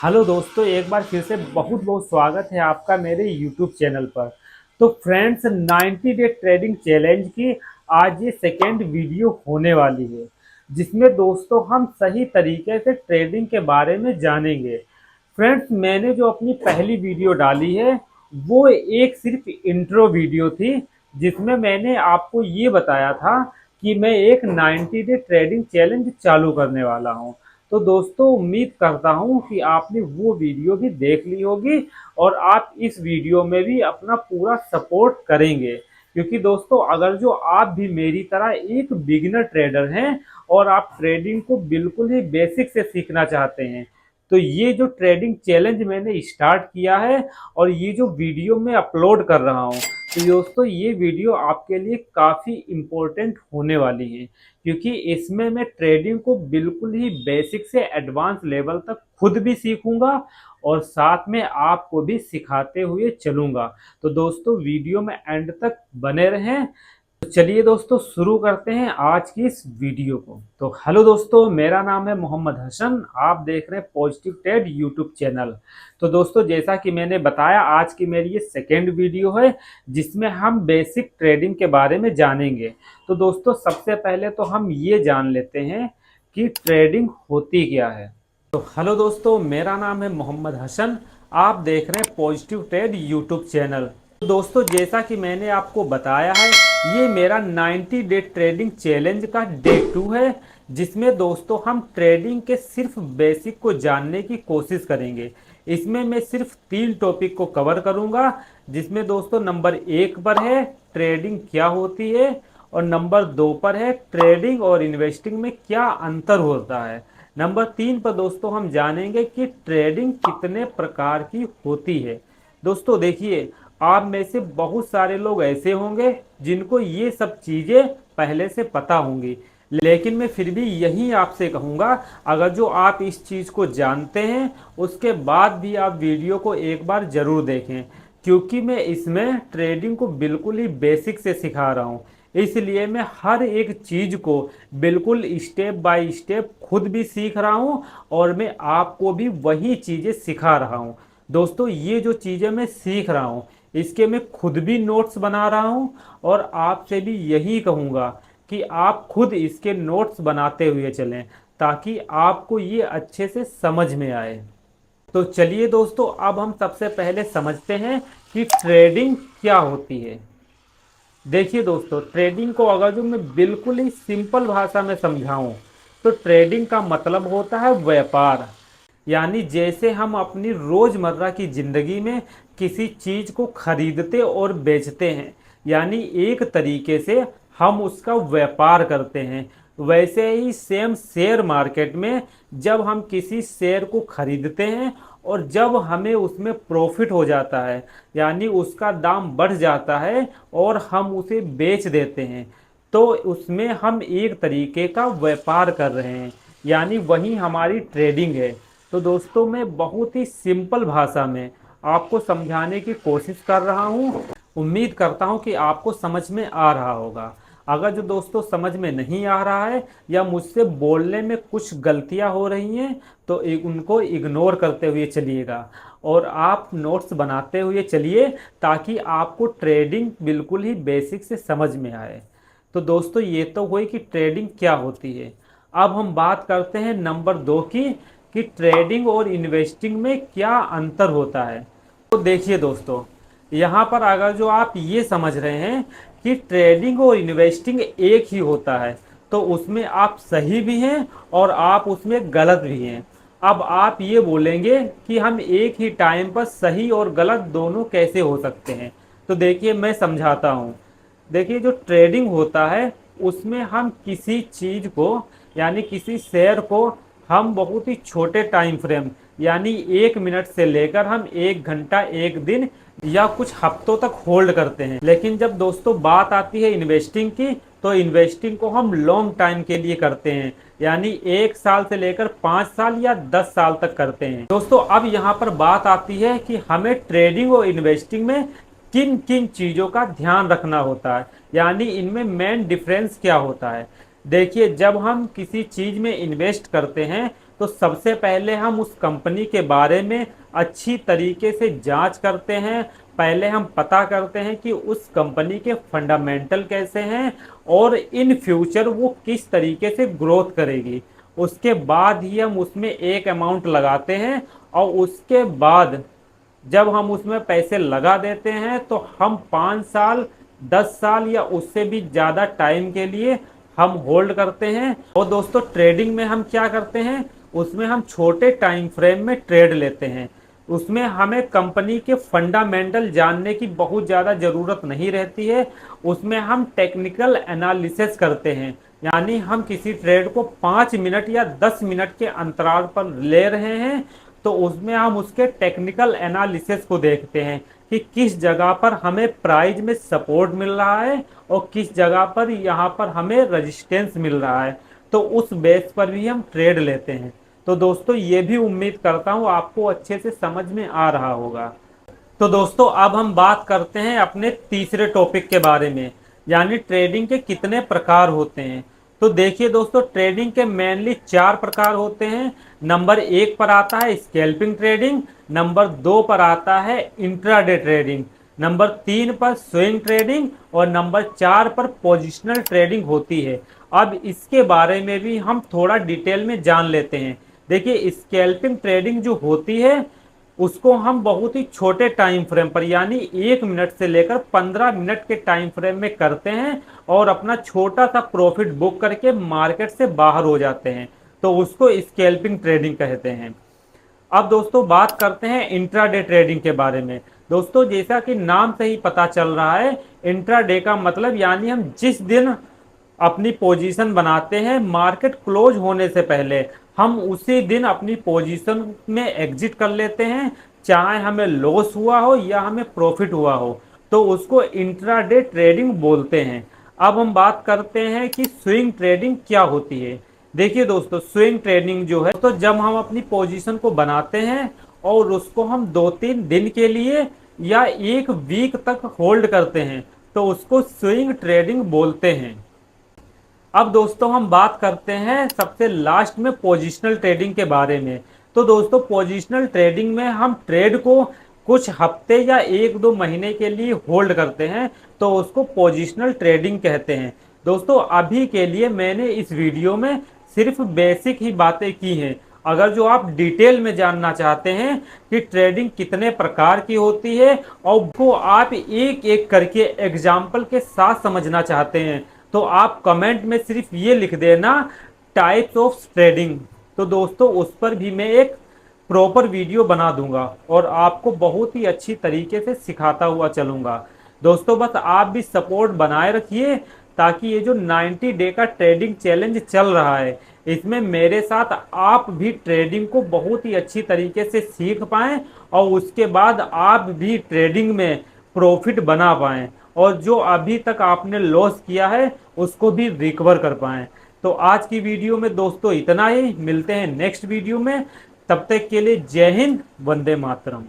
Hello दोस्तों, एक बार फिर से बहुत बहुत स्वागत है आपका मेरे YouTube चैनल पर। तो फ्रेंड्स, 90 डे ट्रेडिंग चैलेंज की आज ये सेकेंड वीडियो होने वाली है, जिसमें दोस्तों हम सही तरीके से ट्रेडिंग के बारे में जानेंगे। फ्रेंड्स, मैंने जो अपनी पहली वीडियो डाली है वो एक सिर्फ इंट्रो वीडियो थी, जिसमें मैंने आपको ये बताया था कि मैं एक 90 डे ट्रेडिंग चैलेंज चालू करने वाला हूँ। तो दोस्तों, उम्मीद करता हूं कि आपने वो वीडियो भी देख ली होगी और आप इस वीडियो में भी अपना पूरा सपोर्ट करेंगे, क्योंकि दोस्तों अगर जो आप भी मेरी तरह एक बिगिनर ट्रेडर हैं और आप ट्रेडिंग को बिल्कुल ही बेसिक से सीखना चाहते हैं, तो ये जो ट्रेडिंग चैलेंज मैंने स्टार्ट किया है और ये जो वीडियो मैं अपलोड कर रहा हूँ, तो दोस्तों ये वीडियो आपके लिए काफ़ी इम्पोर्टेंट होने वाली है, क्योंकि इसमें मैं ट्रेडिंग को बिल्कुल ही बेसिक से एडवांस लेवल तक खुद भी सीखूंगा और साथ में आपको भी सिखाते हुए चलूंगा। तो दोस्तों वीडियो में एंड तक बने रहें। तो चलिए दोस्तों, शुरू करते हैं आज की इस वीडियो को। तो हेलो दोस्तों, मेरा नाम है मोहम्मद हसन, आप देख रहे हैं पॉजिटिव ट्रेड यूट्यूब चैनल। तो दोस्तों, जैसा कि मैंने बताया, आज की मेरी ये सेकेंड वीडियो है जिसमें हम बेसिक ट्रेडिंग के बारे में जानेंगे। तो दोस्तों, सबसे पहले तो हम ये जान लेते हैं कि ट्रेडिंग होती क्या है। तो हेलो दोस्तों, मेरा नाम है मोहम्मद हसन, आप देख रहे हैं पॉजिटिव ट्रेड यूट्यूब चैनल। तो दोस्तों, जैसा कि मैंने आपको बताया है, ये मेरा 90 डे ट्रेडिंग चैलेंज का डे 2 है, जिसमें दोस्तों हम ट्रेडिंग के सिर्फ बेसिक को जानने की कोशिश करेंगे। इसमें मैं सिर्फ 3 टॉपिक को कवर करूंगा, जिसमें दोस्तों नंबर 1 पर है ट्रेडिंग क्या होती है और नंबर 2 पर है ट्रेडिंग और इन्वेस्टिंग में क्या अंतर होता है। नंबर 3 पर दोस्तों हम जानेंगे कि ट्रेडिंग कितने प्रकार की होती है। दोस्तों देखिए, आप में से बहुत सारे लोग ऐसे होंगे जिनको ये सब चीज़ें पहले से पता होंगी, लेकिन मैं फिर भी यही आपसे कहूँगा, अगर जो आप इस चीज़ को जानते हैं उसके बाद भी आप वीडियो को एक बार ज़रूर देखें, क्योंकि मैं इसमें ट्रेडिंग को बिल्कुल ही बेसिक से सिखा रहा हूँ। इसलिए मैं हर एक चीज़ को बिल्कुल स्टेप बाय स्टेप खुद भी सीख रहा हूँ और मैं आपको भी वही चीज़ें सिखा रहा हूँ। दोस्तों, ये जो चीज़ें मैं सीख रहा हूँ इसके मैं खुद भी नोट्स बना रहा हूँ और आपसे भी यही कहूँगा कि आप खुद इसके नोट्स बनाते हुए चलें, ताकि आपको ये अच्छे से समझ में आए। तो चलिए दोस्तों, अब हम सबसे पहले समझते हैं कि ट्रेडिंग क्या होती है। देखिए दोस्तों, ट्रेडिंग को अगर जो मैं बिल्कुल ही सिंपल भाषा में समझाऊं, तो ट्रेडिंग का मतलब होता है व्यापार। यानी जैसे हम अपनी रोज़मर्रा की ज़िंदगी में किसी चीज़ को खरीदते और बेचते हैं, यानी एक तरीके से हम उसका व्यापार करते हैं, वैसे ही सेम शेयर मार्केट में जब हम किसी शेयर को खरीदते हैं और जब हमें उसमें प्रॉफिट हो जाता है, यानी उसका दाम बढ़ जाता है और हम उसे बेच देते हैं, तो उसमें हम एक तरीके का व्यापार कर रहे हैं, यानी वही हमारी ट्रेडिंग है। तो दोस्तों, मैं बहुत ही सिंपल भाषा में आपको समझाने की कोशिश कर रहा हूँ। उम्मीद करता हूँ कि आपको समझ में आ रहा होगा। अगर जो दोस्तों समझ में नहीं आ रहा है या मुझसे बोलने में कुछ गलतियाँ हो रही हैं, तो उनको इग्नोर करते हुए चलिएगा और आप नोट्स बनाते हुए चलिए, ताकि आपको ट्रेडिंग बिल्कुल ही बेसिक से समझ में आए। तो दोस्तों, ये तो हुई कि ट्रेडिंग क्या होती है। अब हम बात करते हैं नंबर 2 की, कि ट्रेडिंग और इन्वेस्टिंग में क्या अंतर होता है। तो देखिए दोस्तों, यहाँ पर अगर जो आप ये समझ रहे हैं कि ट्रेडिंग और इन्वेस्टिंग एक ही होता है, तो उसमें आप सही भी हैं और आप उसमें गलत भी हैं। अब आप ये बोलेंगे कि हम एक ही टाइम पर सही और गलत दोनों कैसे हो सकते हैं। तो देखिए, मैं समझाता हूँ। देखिए, जो ट्रेडिंग होता है उसमें हम किसी चीज़ को, यानी किसी शेयर को, हम बहुत ही छोटे टाइम फ्रेम, यानी 1 मिनट से लेकर हम 1 घंटा, 1 दिन या कुछ हफ्तों तक होल्ड करते हैं। लेकिन जब दोस्तों बात आती है इन्वेस्टिंग की, तो इन्वेस्टिंग को हम लॉन्ग टाइम के लिए करते हैं, यानी 1 साल से लेकर 5 साल या 10 साल तक करते हैं। दोस्तों, अब यहाँ पर बात आती है कि हमें ट्रेडिंग और इन्वेस्टिंग में किन किन चीज़ों का ध्यान रखना होता है, यानी इनमें मेन डिफरेंस क्या होता है। देखिए, जब हम किसी चीज़ में इन्वेस्ट करते हैं तो सबसे पहले हम उस कंपनी के बारे में अच्छी तरीके से जांच करते हैं। पहले हम पता करते हैं कि उस कंपनी के फंडामेंटल कैसे हैं और इन फ्यूचर वो किस तरीके से ग्रोथ करेगी। उसके बाद ही हम उसमें एक अमाउंट लगाते हैं और उसके बाद जब हम उसमें पैसे लगा देते हैं तो हम 5 साल, 10 साल या उससे भी ज़्यादा टाइम के लिए हम होल्ड करते हैं। और दोस्तों ट्रेडिंग में हम क्या करते हैं, उसमें हम छोटे टाइम फ्रेम में ट्रेड लेते हैं। उसमें हमें कंपनी के फंडामेंटल जानने की बहुत ज़्यादा ज़रूरत नहीं रहती है। उसमें हम टेक्निकल एनालिसिस करते हैं, यानी हम किसी ट्रेड को 5 मिनट या 10 मिनट के अंतराल पर ले रहे हैं तो उसमें हम उसके टेक्निकल एनालिसिस को देखते हैं कि किस जगह पर हमें प्राइस में सपोर्ट मिल रहा है और किस जगह पर यहाँ पर हमें रेजिस्टेंस मिल रहा है। तो उस बेस पर भी हम ट्रेड लेते हैं। तो दोस्तों ये भी उम्मीद करता हूँ आपको अच्छे से समझ में आ रहा होगा। तो दोस्तों अब हम बात करते हैं अपने तीसरे टॉपिक के बारे में, यानी ट्रेडिंग के कितने प्रकार होते हैं। तो देखिए दोस्तों, ट्रेडिंग के मेनली 4 प्रकार होते हैं। नंबर 1 पर आता है स्कैल्पिंग ट्रेडिंग, नंबर 2 पर आता है इंट्राडे ट्रेडिंग, नंबर 3 पर स्विंग ट्रेडिंग और नंबर 4 पर पोजिशनल ट्रेडिंग होती है। अब इसके बारे में भी हम थोड़ा डिटेल में जान लेते हैं। देखिए स्कैल्पिंग ट्रेडिंग जो होती है उसको हम बहुत ही छोटे टाइम फ्रेम पर, यानी 1 मिनट से लेकर 15 मिनट के टाइम फ्रेम में करते हैं और अपना छोटा सा प्रॉफिट बुक करके मार्केट से बाहर हो जाते हैं। तो उसको स्कैल्पिंग ट्रेडिंग कहते हैं। अब दोस्तों बात करते हैं इंट्राडे ट्रेडिंग के बारे में। दोस्तों जैसा कि नाम से ही पता चल रहा है, इंट्राडे का मतलब यानी हम जिस दिन अपनी पोजीशन बनाते हैं मार्केट क्लोज होने से पहले हम उसी दिन अपनी पोजीशन में एग्जिट कर लेते हैं, चाहे हमें लॉस हुआ हो या हमें प्रॉफिट हुआ हो, तो उसको इंट्राडे ट्रेडिंग बोलते हैं। अब हम बात करते हैं कि स्विंग ट्रेडिंग क्या होती है। देखिए दोस्तों, स्विंग ट्रेडिंग जो है तो जब हम अपनी पोजीशन को बनाते हैं और उसको हम 2-3 दिन के लिए या 1 वीक तक होल्ड करते हैं तो उसको स्विंग ट्रेडिंग बोलते हैं। अब दोस्तों हम बात करते हैं सबसे लास्ट में पोजिशनल ट्रेडिंग के बारे में। तो दोस्तों पोजिशनल ट्रेडिंग में हम ट्रेड को कुछ हफ्ते या 1-2 महीने के लिए होल्ड करते हैं तो उसको पोजिशनल ट्रेडिंग कहते हैं। दोस्तों अभी के लिए मैंने इस वीडियो में सिर्फ बेसिक ही बातें की हैं। अगर जो आप डिटेल में जानना चाहते हैं कि ट्रेडिंग कितने प्रकार की होती है और वो आप एक एक करके एग्जाम्पल के साथ समझना चाहते हैं तो आप कमेंट में सिर्फ ये लिख देना टाइप्स ऑफ ट्रेडिंग। तो दोस्तों उस पर भी मैं एक प्रॉपर वीडियो बना दूंगा और आपको बहुत ही अच्छी तरीके से सिखाता हुआ चलूंगा। दोस्तों बस आप भी सपोर्ट बनाए रखिए ताकि ये जो 90 डे का ट्रेडिंग चैलेंज चल रहा है इसमें मेरे साथ आप भी ट्रेडिंग को बहुत ही अच्छी तरीके से सीख पाएं और उसके बाद आप भी ट्रेडिंग में प्रॉफिट बना पाएं और जो अभी तक आपने लॉस किया है उसको भी रिकवर कर पाएं। तो आज की वीडियो में दोस्तों इतना ही, मिलते हैं नेक्स्ट वीडियो में। तब तक के लिए जय हिंद, वंदे मातरम।